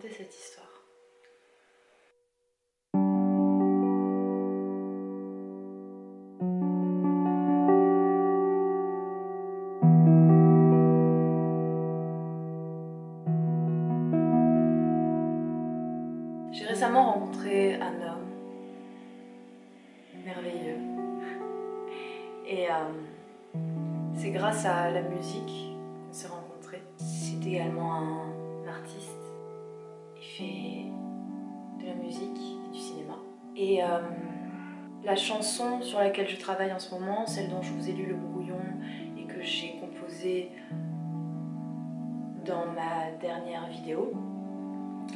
raconter cette histoire. J'ai récemment rencontré un homme merveilleux et c'est grâce à la musique qu'on s'est rencontrés. C'est également un artiste, il fait de la musique et du cinéma. Et la chanson sur laquelle je travaille en ce moment, celle dont je vous ai lu le brouillon et que j'ai composée dans ma dernière vidéo,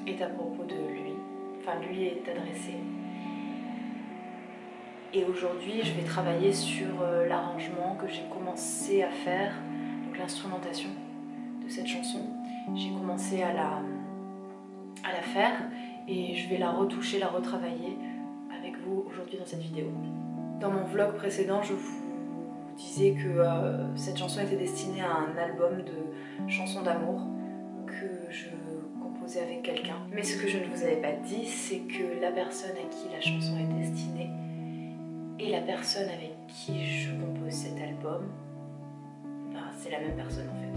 est à propos de lui, enfin lui est adressé. Et aujourd'hui, je vais travailler sur l'arrangement que j'ai commencé à faire, donc l'instrumentation de cette chanson. J'ai commencé à la faire et je vais la retoucher, la retravailler avec vous aujourd'hui dans cette vidéo. Dans mon vlog précédent, je vous disais que cette chanson était destinée à un album de chansons d'amour que je composais avec quelqu'un. Mais ce que je ne vous avais pas dit, c'est que la personne à qui la chanson est destinée et la personne avec qui je compose cet album, ben, c'est la même personne en fait.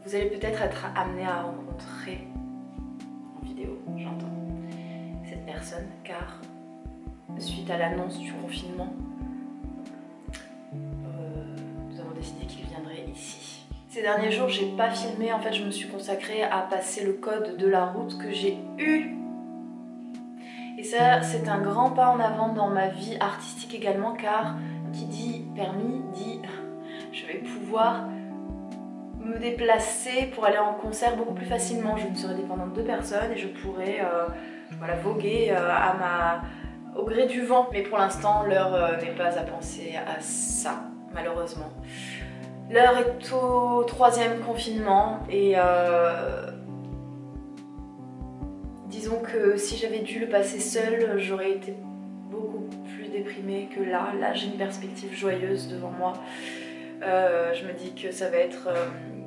Vous allez peut-être être amené à rencontrer, en vidéo j'entends, cette personne car suite à l'annonce du confinement, nous avons décidé qu'il viendrait ici. Ces derniers jours, j'ai pas filmé, en fait je me suis consacrée à passer le code de la route que j'ai eu. Et ça, c'est un grand pas en avant dans ma vie artistique également, car qui dit permis dit je vais pouvoir me déplacer pour aller en concert beaucoup plus facilement. Je ne serai dépendante de personne et je pourrai voilà, voguer au gré du vent. Mais pour l'instant, l'heure n'est pas à penser à ça, malheureusement. L'heure est au 3e confinement et disons que si j'avais dû le passer seule, j'aurais été beaucoup plus déprimée que là. Là, j'ai une perspective joyeuse devant moi. Je me dis que ça va être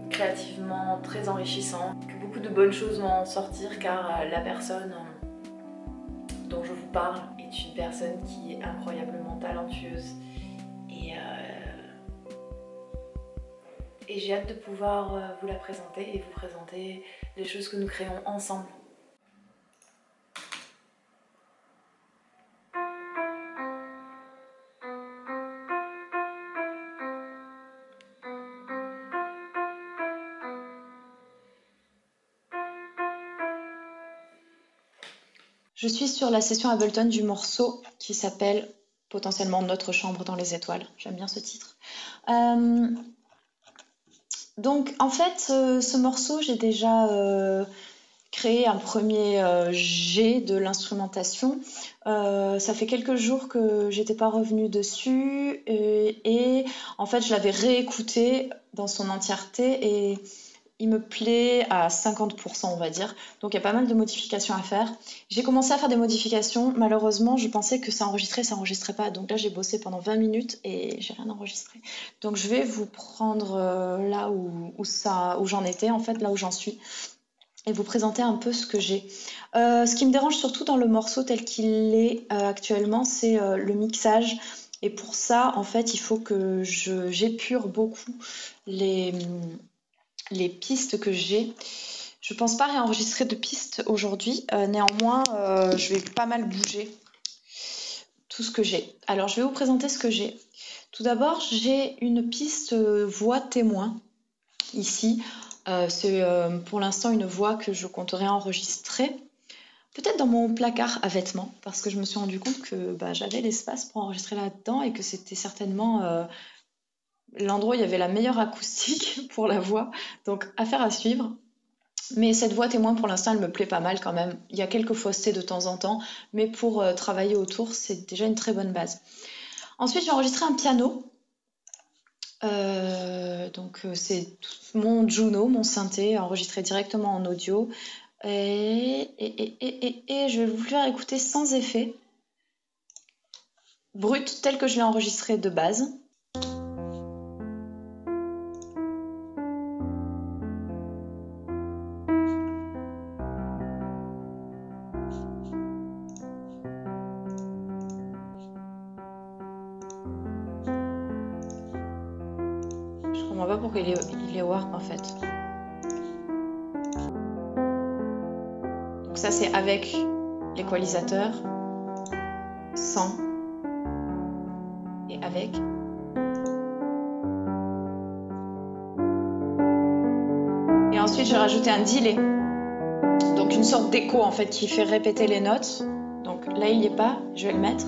créativement très enrichissant, que beaucoup de bonnes choses vont en sortir car la personne dont je vous parle est une personne qui est incroyablement talentueuse et j'ai hâte de pouvoir vous la présenter et vous présenter les choses que nous créons ensemble. Je suis sur la session Ableton du morceau qui s'appelle potentiellement Notre chambre dans les étoiles. J'aime bien ce titre. Donc en fait, ce morceau, j'ai déjà créé un premier jet de l'instrumentation. Ça fait quelques jours que j'étais pas revenue dessus et en fait, je l'avais réécouté dans son entièreté et il me plaît à 50%, on va dire. Donc il y a pas mal de modifications à faire. J'ai commencé à faire des modifications. Malheureusement, je pensais que ça enregistrait pas. Donc là, j'ai bossé pendant 20 minutes et j'ai rien enregistré. Donc je vais vous prendre là où j'en étais, en fait, là où j'en suis, et vous présenter un peu ce que j'ai. Ce qui me dérange surtout dans le morceau tel qu'il est actuellement, c'est le mixage. Et pour ça, en fait, il faut que j'épure beaucoup les pistes que j'ai. Je pense pas réenregistrer de pistes aujourd'hui, néanmoins je vais pas mal bouger tout ce que j'ai. Alors je vais vous présenter ce que j'ai. Tout d'abord, j'ai une piste voix témoin ici. C'est pour l'instant une voix que je compterai enregistrer peut-être dans mon placard à vêtements, parce que je me suis rendu compte que j'avais l'espace pour enregistrer là-dedans et que c'était certainement l'endroit où il y avait la meilleure acoustique pour la voix, donc affaire à suivre. Mais cette voix témoin, pour l'instant, elle me plaît pas mal quand même. Il y a quelques faussetés de temps en temps, mais pour travailler autour, c'est déjà une très bonne base. Ensuite, j'ai enregistré un piano. Donc c'est mon Juno, mon synthé, enregistré directement en audio. Et je vais vous le faire écouter sans effet, brut, tel que je l'ai enregistré de base. comprends pas pourquoi il est warp en fait. Donc ça c'est avec l'équalisateur, sans et avec. Et ensuite j'ai rajouté un delay, donc une sorte d'écho en fait qui fait répéter les notes. Donc là il n'y est pas, je vais le mettre.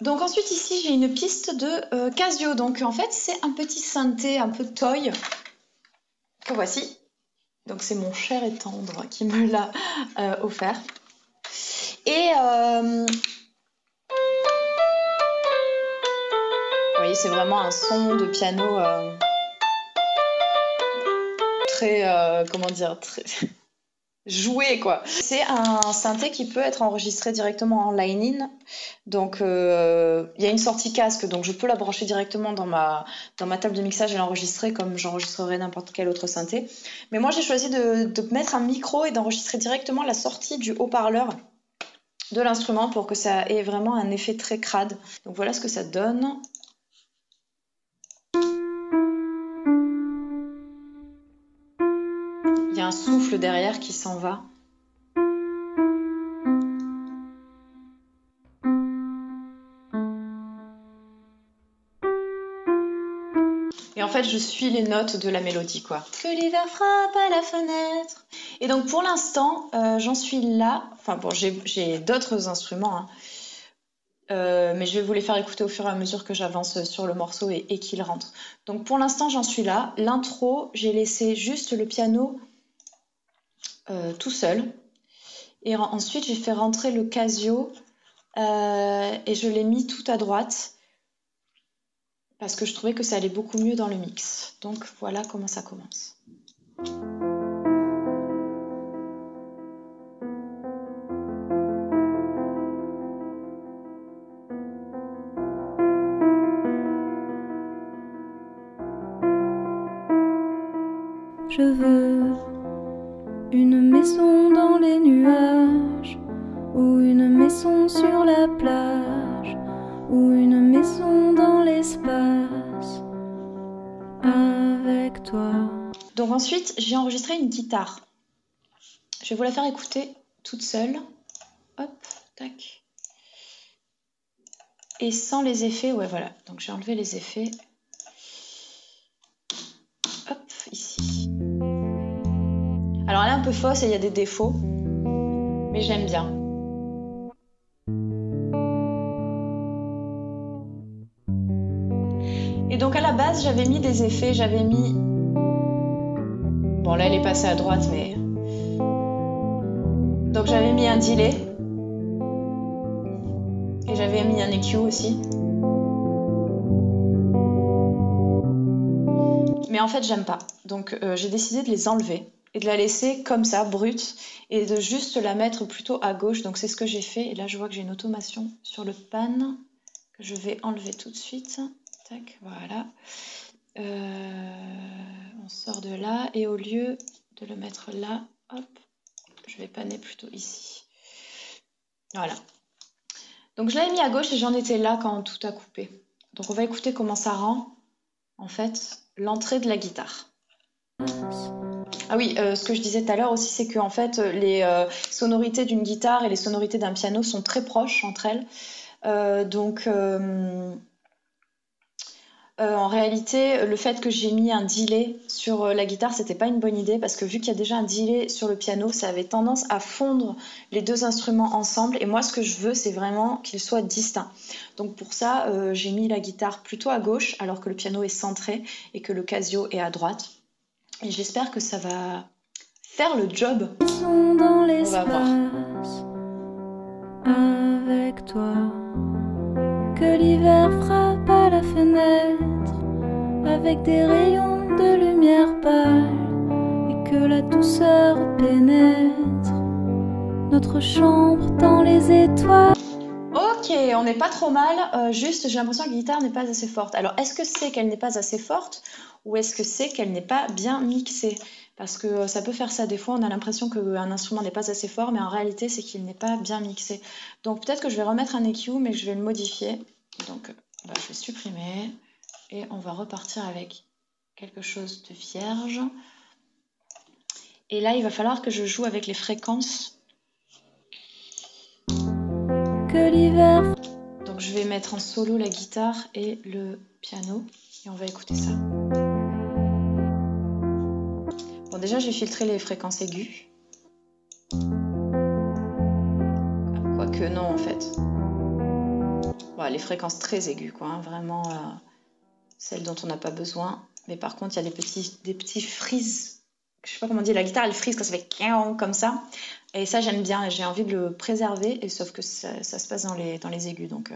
Donc ensuite ici j'ai une piste de Casio, donc en fait c'est un petit synthé un peu toy que voici. Donc c'est mon cher et tendre qui me l'a offert. Et vous voyez c'est vraiment un son de piano très comment dire, très joué quoi. C'est un synthé qui peut être enregistré directement en line-in. Donc il y a une sortie casque, donc je peux la brancher directement dans ma table de mixage et l'enregistrer comme j'enregistrerais n'importe quel autre synthé. Mais moi j'ai choisi de mettre un micro et d'enregistrer directement la sortie du haut-parleur de l'instrument pour que ça ait vraiment un effet très crade. Donc voilà ce que ça donne. Il y a un souffle derrière qui s'en va. Et en fait, je suis les notes de la mélodie, quoi. Que l'hiver frappe à la fenêtre. Et donc, pour l'instant, j'en suis là. Enfin, bon, j'ai d'autres instruments, hein. Mais je vais vous les faire écouter au fur et à mesure que j'avance sur le morceau et qu'il rentre. Donc, pour l'instant, j'en suis là. L'intro, j'ai laissé juste le piano tout seul. Et ensuite, j'ai fait rentrer le Casio et je l'ai mis tout à droite. Parce que je trouvais que ça allait beaucoup mieux dans le mix. Donc voilà comment ça commence. Je veux une maison dans les nuages, ou une maison sur la plage, ou une maison dans l'espace avec toi. Donc ensuite, j'ai enregistré une guitare. Je vais vous la faire écouter toute seule. Hop, tac. Et sans les effets, ouais voilà. Donc j'ai enlevé les effets. Hop, ici. Alors elle est un peu fausse et il y a des défauts. Mais j'aime bien. Et donc à la base, j'avais mis des effets, j'avais mis... Bon là, elle est passée à droite, mais... Donc j'avais mis un delay. Et j'avais mis un EQ aussi. Mais en fait, j'aime pas. Donc j'ai décidé de les enlever et de la laisser comme ça, brute, et de juste la mettre plutôt à gauche. Donc c'est ce que j'ai fait. Et là, je vois que j'ai une automation sur le pan que je vais enlever tout de suite. Tac, voilà. On sort de là et au lieu de le mettre là, hop, je vais panner plutôt ici. Voilà. Donc je l'avais mis à gauche et j'en étais là quand tout a coupé. Donc on va écouter comment ça rend, en fait, l'entrée de la guitare. Ah oui, ce que je disais tout à l'heure aussi, c'est que en fait, les sonorités d'une guitare et les sonorités d'un piano sont très proches entre elles. En réalité, le fait que j'ai mis un delay sur la guitare, c'était pas une bonne idée parce que vu qu'il y a déjà un delay sur le piano, ça avait tendance à fondre les deux instruments ensemble. Et moi, ce que je veux, c'est vraiment qu'ils soient distincts. Donc pour ça, j'ai mis la guitare plutôt à gauche alors que le piano est centré et que le Casio est à droite. Et j'espère que ça va faire le job. On va voir. Avec toi, que l'hiver frappe à la fenêtre avec des rayons de lumière pâle et que la douceur pénètre notre chambre dans les étoiles. Ok, on n'est pas trop mal, juste j'ai l'impression que la guitare n'est pas assez forte. Alors est-ce que c'est qu'elle n'est pas assez forte ou est-ce que c'est qu'elle n'est pas bien mixée? Parce que ça peut faire ça des fois, on a l'impression qu'un instrument n'est pas assez fort, mais en réalité c'est qu'il n'est pas bien mixé. Donc peut-être que je vais remettre un EQ, mais que je vais le modifier. Donc je vais supprimer et on va repartir avec quelque chose de vierge. Et là il va falloir que je joue avec les fréquences. Que l'hiver. Donc je vais mettre en solo la guitare et le piano et on va écouter ça. Bon, déjà j'ai filtré les fréquences aiguës. Quoique non en fait. Bon, les fréquences très aiguës quoi, hein, vraiment celles dont on n'a pas besoin. Mais par contre il y a des petits frises. Je sais pas comment dire, la guitare elle frise quand ça fait comme ça. Et ça j'aime bien, j'ai envie de le préserver, et sauf que ça se passe dans les aigus. Donc,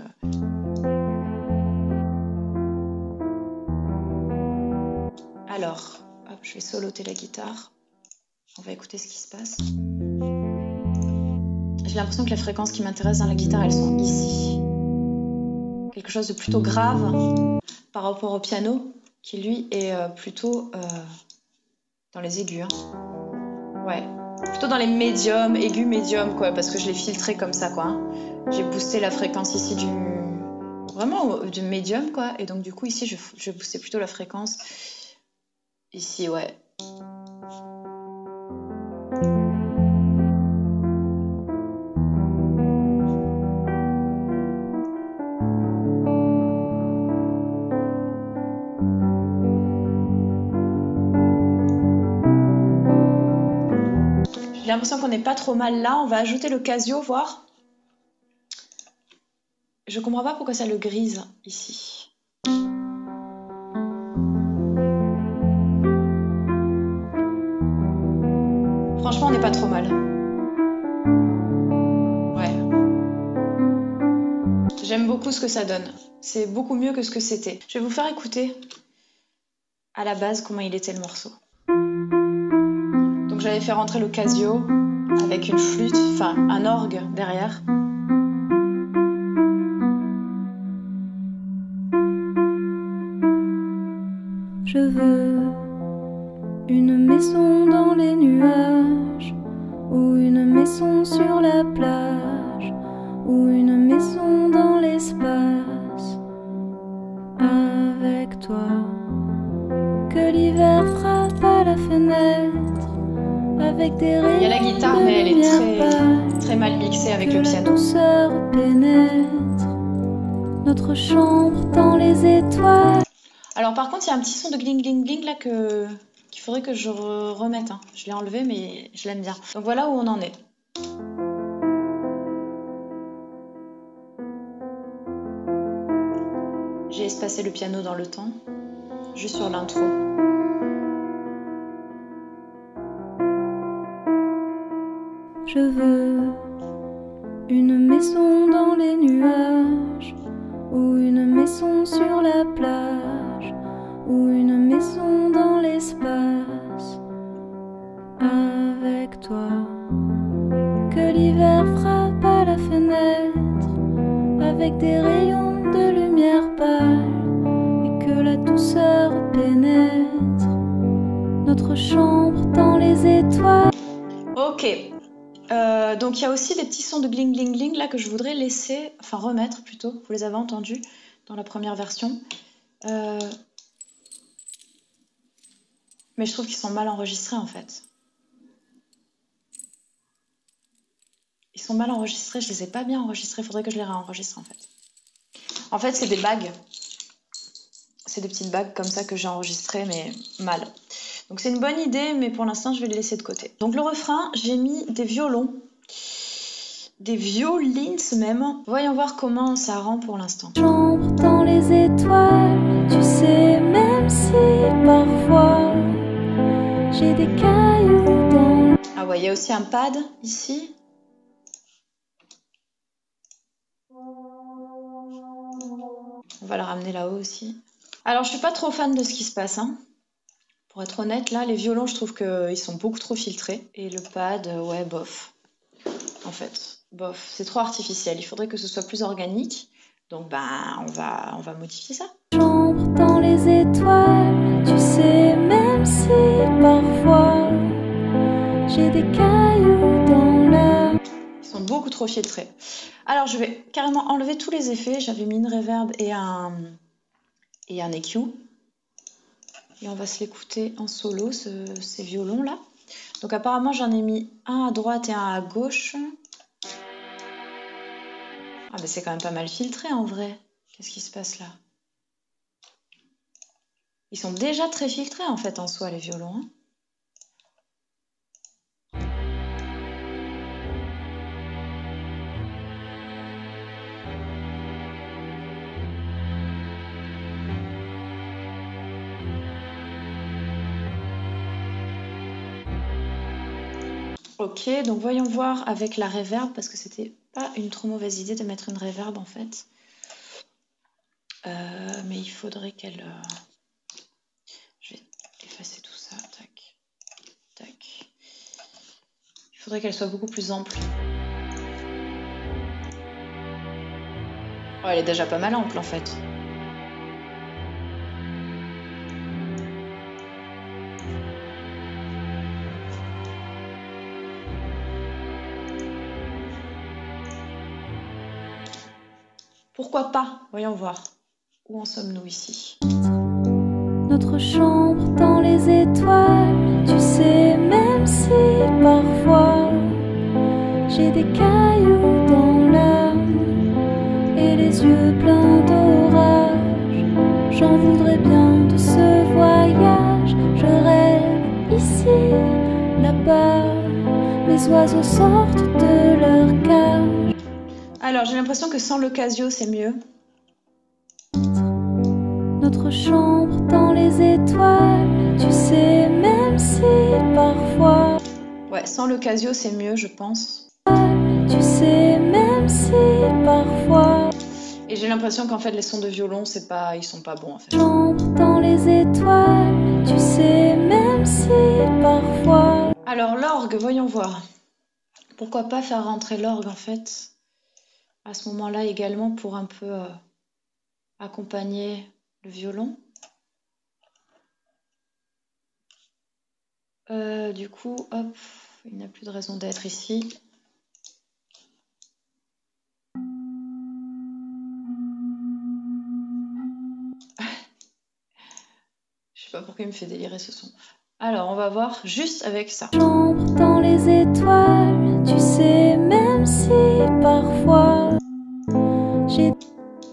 Alors, hop, je vais soloter la guitare. On va écouter ce qui se passe. J'ai l'impression que les fréquences qui m'intéressent dans la guitare, elles sont ici. Quelque chose de plutôt grave par rapport au piano, qui lui est plutôt dans les aigus. Hein. Ouais, plutôt dans les médiums, aigus médiums, quoi, parce que je l'ai filtré comme ça, quoi. Hein. J'ai boosté la fréquence ici vraiment du médium, quoi, et donc du coup ici je vais booster plutôt la fréquence. Ici, ouais. J'ai l'impression qu'on n'est pas trop mal là. On va ajouter le Casio, voir. Je comprends pas pourquoi ça le grise ici. Franchement, on n'est pas trop mal. Ouais. J'aime beaucoup ce que ça donne. C'est beaucoup mieux que ce que c'était. Je vais vous faire écouter à la base comment il était le morceau. Donc j'avais fait rentrer le Casio avec une flûte, enfin un orgue derrière. Je veux une maison dans les nuages, ou une maison sur la plage, ou une maison dans l'espace, avec toi. Que l'hiver frappe à la fenêtre, avec des rayons. Il y a la guitare, mais elle est très mal mixée avec le piano. La douceur pénètre notre chambre dans les étoiles. Alors par contre, il y a un petit son de gling gling gling là qu'il faudrait que je remette. Hein. Je l'ai enlevé, mais je l'aime bien. Donc voilà où on en est. J'ai espacé le piano dans le temps, juste sur l'intro. Je veux une maison dans les nuages, ou une maison sur la plage, ou une maison dans l'espace, avec toi. Que l'hiver frappe à la fenêtre, avec des rayons de lumière pâle, et que la douceur pénètre notre chambre dans les étoiles. Ok. Donc il y a aussi des petits sons de gling gling gling là que je voudrais laisser, enfin remettre plutôt, vous les avez entendus dans la première version. Mais je trouve qu'ils sont mal enregistrés en fait. Ils sont mal enregistrés, je les ai pas bien enregistrés, il faudrait que je les réenregistre en fait. En fait c'est des bagues, c'est des petites bagues comme ça que j'ai enregistrées mais mal. Donc c'est une bonne idée, mais pour l'instant je vais le laisser de côté. Donc le refrain, j'ai mis des violons, des violines même. Voyons voir comment ça rend pour l'instant. Chambre dans les étoiles, tu sais, même si parfois j'ai des cailloux dans... Ah ouais, il y a aussi un pad ici. On va le ramener là-haut aussi. Alors je suis pas trop fan de ce qui se passe, hein. Pour être honnête, là, les violons, je trouve qu'ils sont beaucoup trop filtrés. Et le pad, ouais, bof. En fait, bof. C'est trop artificiel. Il faudrait que ce soit plus organique. Donc, on va modifier ça. Chambre dans les étoiles, tu sais, J'ai des cailloux dans l'âme. Ils sont beaucoup trop filtrés. Alors je vais carrément enlever tous les effets. J'avais mis une reverb et un EQ. Et on va se l'écouter en solo, ces violons là. Donc apparemment j'en ai mis un à droite et un à gauche. Ah mais c'est quand même pas mal filtré en vrai. Qu'est-ce qui se passe là? Ils sont déjà très filtrés en fait en soi les violons. Hein. Ok, donc voyons voir avec la reverb, parce que c'était pas une trop mauvaise idée de mettre une reverb en fait. Mais il faudrait qu'elle... Je vais effacer tout ça, tac, tac. Il faudrait qu'elle soit beaucoup plus ample. Oh, elle est déjà pas mal ample en fait. Pourquoi pas? Voyons voir. Où en sommes-nous ici? Notre chambre dans les étoiles, tu sais, même si parfois j'ai des cailloux dans l'âme et les yeux pleins d'orage. J'en voudrais bien de ce voyage. Je rêve ici, là-bas, les oiseaux sortent de leur cage. Alors, j'ai l'impression que sans le Casio, c'est mieux. Notre chambre dans les étoiles, tu sais, même si parfois... Ouais, sans le Casio, c'est mieux, je pense. Tu sais, même si parfois... Et j'ai l'impression qu'en fait, les sons de violon, ils sont pas bons, en fait. Chambre dans les étoiles, tu sais, même si parfois... Alors, l'orgue, voyons voir. Pourquoi pas faire rentrer l'orgue, en fait, à ce moment-là également, pour un peu accompagner le violon. Du coup, hop, il n'a plus de raison d'être ici. Je sais pas pourquoi il me fait délirer ce son. Alors, on va voir juste avec ça. Chambre dans les étoiles, tu sais, même si parfois j'ai...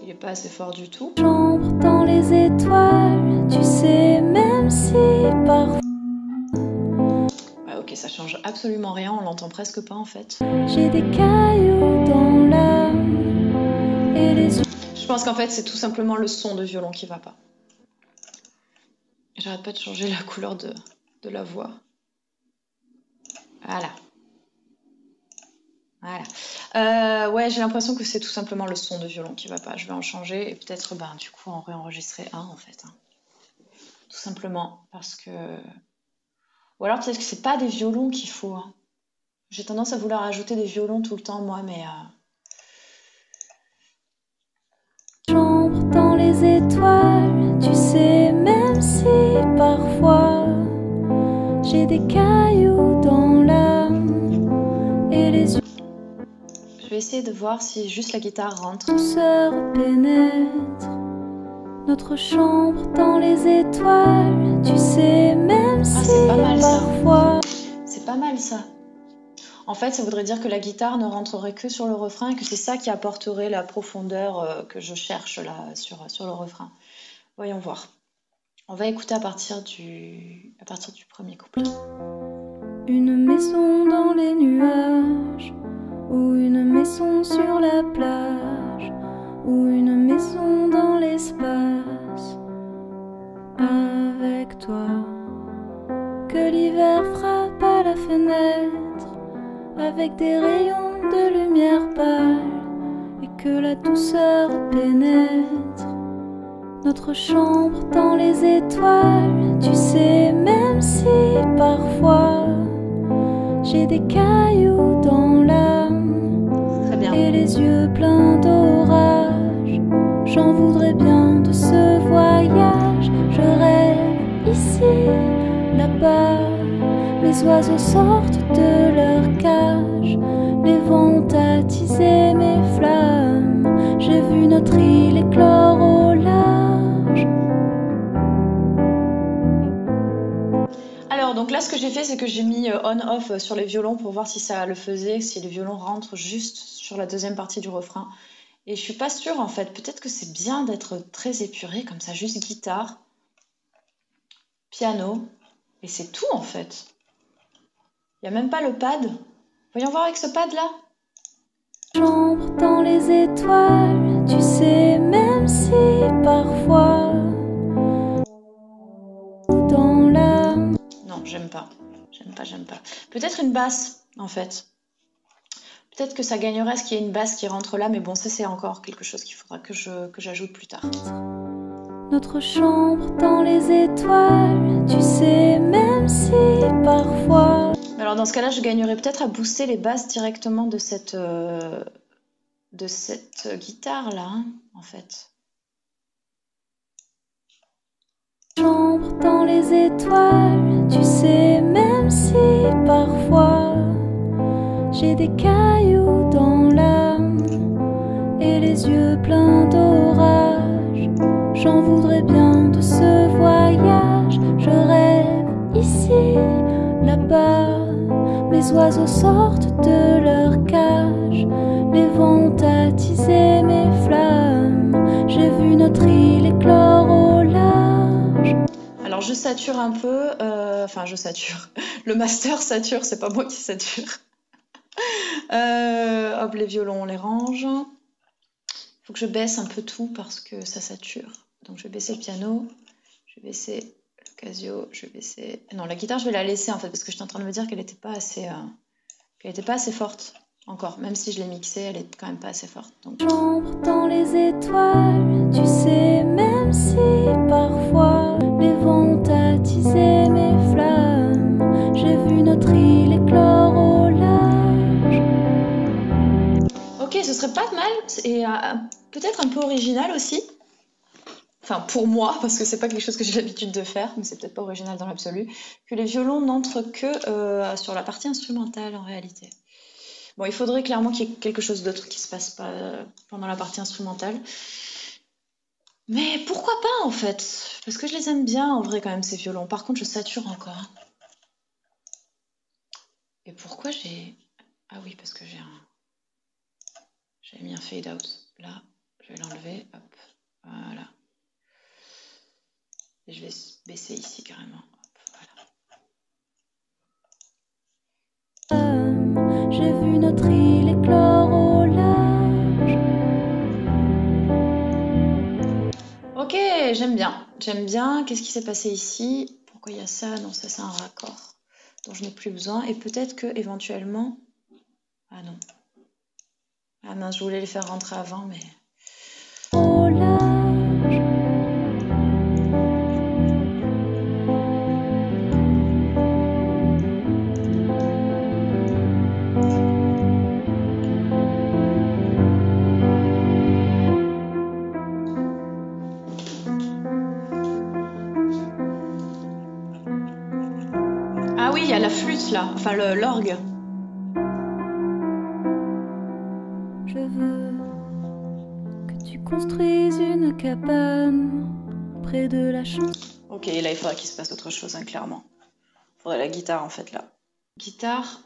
Il est pas assez fort du tout. Chambre dans les étoiles, tu sais, même si parfois... Ouais, ok, ça change absolument rien, on l'entend presque pas en fait. J'ai des cailloux dans l'âme et les... Je pense qu'en fait, c'est tout simplement le son de violon qui va pas. J'arrête pas de changer la couleur de la voix. Voilà. Voilà. Ouais, j'ai l'impression que c'est tout simplement le son de violon qui va pas. Je vais en changer et peut-être, du coup, en réenregistrer un, en fait. Hein. Tout simplement parce que... Ou alors peut-être que c'est pas des violons qu'il faut. Hein. J'ai tendance à vouloir ajouter des violons tout le temps, moi, mais... Chambre dans les étoiles, tu sais, même si parfois j'ai des cailloux dans l'âme et les yeux... Je vais essayer de voir si juste la guitare rentre. Douceur pénètre notre chambre dans les étoiles, tu sais, même si c'est pas mal, parfois... C'est pas mal ça. En fait, ça voudrait dire que la guitare ne rentrerait que sur le refrain et que c'est ça qui apporterait la profondeur que je cherche là sur le refrain. Voyons voir. On va écouter à partir du premier couplet. Une maison dans les nuages, ou une maison sur la plage, ou une maison dans l'espace. Avec toi, que l'hiver frappe à la fenêtre, avec des rayons de lumière pâle, et que la douceur pénètre notre chambre dans les étoiles, tu sais, même si parfois j'ai des cailloux dans l'âme et les yeux pleins d'orage. J'en voudrais bien de ce voyage. Je rêve ici, là-bas, Les oiseaux sortent de leur cage, les vents attiser mes flammes. J'ai vu notre île éclore au large. Alors, donc là, ce que j'ai fait, c'est que j'ai mis on-off sur les violons pour voir si ça le faisait, si les violons rentrent juste sur la deuxième partie du refrain. Et je suis pas sûre, en fait. Peut-être que c'est bien d'être très épuré, comme ça, juste guitare, piano, et c'est tout, en fait. Il n'y a même pas le pad. Voyons voir avec ce pad-là. Chambre dans les étoiles, tu sais, même si parfois dans la... Non, j'aime pas. J'aime pas. Peut-être une basse, en fait. Peut-être que ça gagnerait à ce qu'il y ait une basse qui rentre là, mais bon, ça c'est encore quelque chose qu'il faudra que j'ajoute plus tard. Notre chambre dans les étoiles, tu sais, même si parfois... Alors dans ce cas-là, je gagnerais peut-être à booster les basses directement de cette guitare-là, hein, en fait. Chambre dans les étoiles, tu sais, même si parfois j'ai des cailloux dans l'âme et les yeux pleins d'orage. J'en voudrais bien de ce voyage. Je rêve ici, là-bas. Mes oiseaux sortent de leur cage, les vents attiser mes flammes. J'ai vu notre île éclore au large. Alors je sature un peu, enfin je sature. Le master sature, c'est pas moi qui sature. Hop, les violons, on les range. Faut que je baisse un peu tout parce que ça sature. Donc je vais baisser le piano, je vais baisser le Casio, je vais baisser... Non, la guitare, je vais la laisser en fait parce que j'étais en train de me dire qu'elle n'était pas assez forte encore. Même si je l'ai mixée, elle est quand même pas assez forte. Donc... Chambre dans les étoiles, tu sais, même si parfois les vents attiser mes flammes. J'ai vu notre île éclore au large. Ok, ce serait pas mal et peut-être un peu original aussi. Enfin, pour moi, parce que c'est pas quelque chose que j'ai l'habitude de faire, mais c'est peut-être pas original dans l'absolu, que les violons n'entrent que sur la partie instrumentale en réalité. Bon, il faudrait clairement qu'il y ait quelque chose d'autre qui se passe pas pendant la partie instrumentale. Mais pourquoi pas en fait? Parce que je les aime bien en vrai quand même ces violons. Par contre, je sature encore. Et pourquoi j'ai... Ah oui, parce que j'avais mis un fade out. Là, je vais l'enlever. Hop, voilà. Et je vais baisser ici carrément. Hop, voilà. J'ai vu notre île éclore au large. Ok, j'aime bien. J'aime bien. Qu'est-ce qui s'est passé ici? Pourquoi il y a ça? Non, ça c'est un raccord dont je n'ai plus besoin. Et peut-être que éventuellement... Ah non. Ah mince, je voulais les faire rentrer avant, mais... Au large. Ah oui, il y a la flûte là, enfin l'orgue. Je veux que tu construises une cabane près de la chanson. Ok, là il faudrait qu'il se passe autre chose, hein, clairement. Il faudrait la guitare en fait là. Guitare.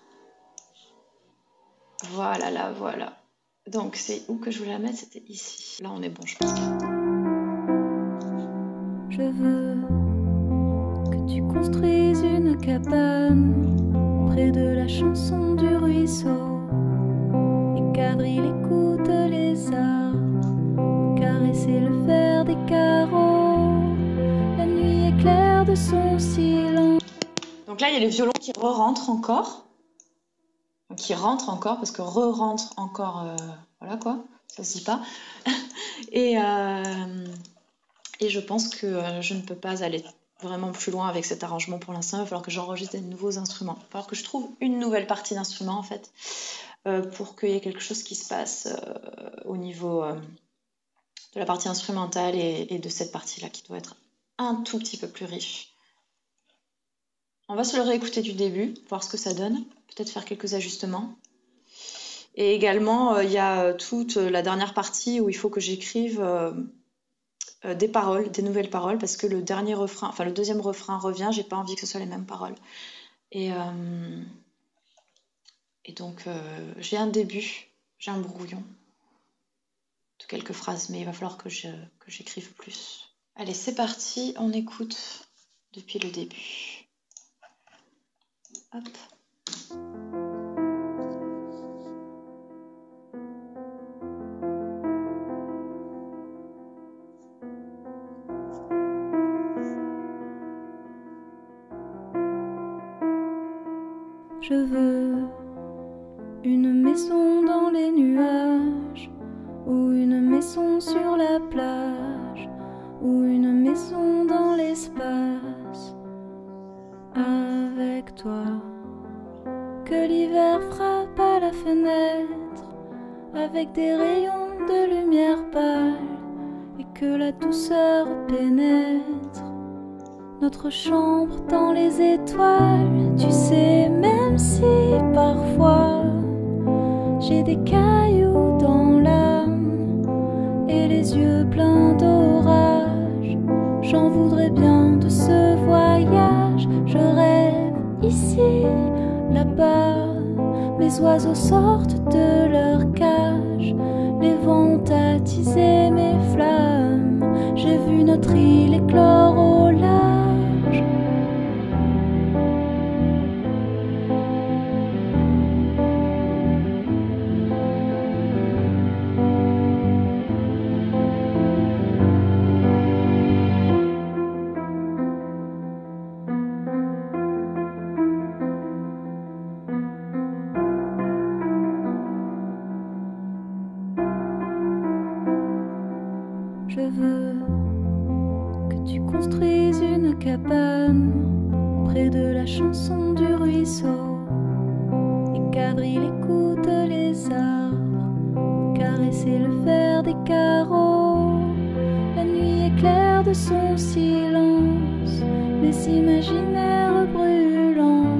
Voilà, là, voilà. Donc c'est où que je voulais la mettre? C'était ici. Là on est bon, je pense. Je veux que tu construises une cabane près de la chanson du ruisseau. Et qu'Avril écoute les arbres caresser le fer des carreaux. La nuit est claire de son silence. Donc là il y a les violons qui re-rentrent encore. Qui rentrent encore, parce que re-rentre encore, voilà quoi, ça se dit pas. Et je pense que je ne peux pas aller vraiment plus loin avec cet arrangement pour l'instant. Il va falloir que j'enregistre des nouveaux instruments. Il va falloir que je trouve une nouvelle partie d'instrument en fait, pour qu'il y ait quelque chose qui se passe au niveau de la partie instrumentale et de cette partie-là qui doit être un tout petit peu plus riche. On va se le réécouter du début, voir ce que ça donne, peut-être faire quelques ajustements. Et également, il y a toute la dernière partie où il faut que j'écrive des paroles, des nouvelles paroles, parce que le dernier refrain, enfin le deuxième refrain revient, j'ai pas envie que ce soit les mêmes paroles. Et donc, j'ai un début, j'ai un brouillon de quelques phrases, mais il va falloir que j'écrive plus. Allez, c'est parti, on écoute depuis le début. Hop. Je veux une maison dans les nuages, ou une maison sur la plage, ou une maison dans l'espace. Avec toi, que l'hiver frappe à la fenêtre, avec des rayons de lumière pâle, et que la douceur pénètre notre chambre dans les étoiles. Tu sais, même si parfois j'ai des cailloux dans l'âme et les yeux pleins d'orage, j'en voudrais bien de ce voyage. Je rêve ici, là-bas, mes oiseaux sortent de leur cage, les vents ont attisé mes flammes, j'ai vu notre île éclore au large. Je veux que tu construises une cabane près de la chanson du ruisseau, et qu'Avril écoute les arbres caresser le fer des carreaux. La nuit est claire de son silence, mes imaginaires brûlants,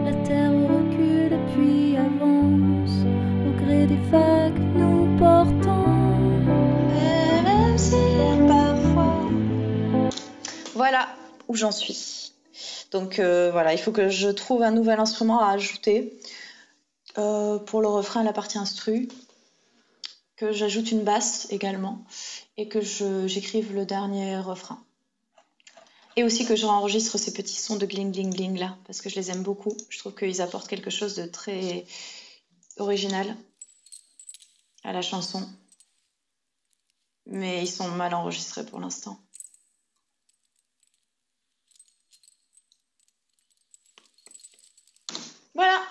la terre recule puis avance au gré des vagues nous portant. Voilà où j'en suis. Donc voilà, il faut que je trouve un nouvel instrument à ajouter pour le refrain et la partie instru, que j'ajoute une basse également et que j'écrive le dernier refrain. Et aussi que j'enregistre ces petits sons de gling gling gling là, parce que je les aime beaucoup. Je trouve qu'ils apportent quelque chose de très original à la chanson. Mais ils sont mal enregistrés pour l'instant. Voilà.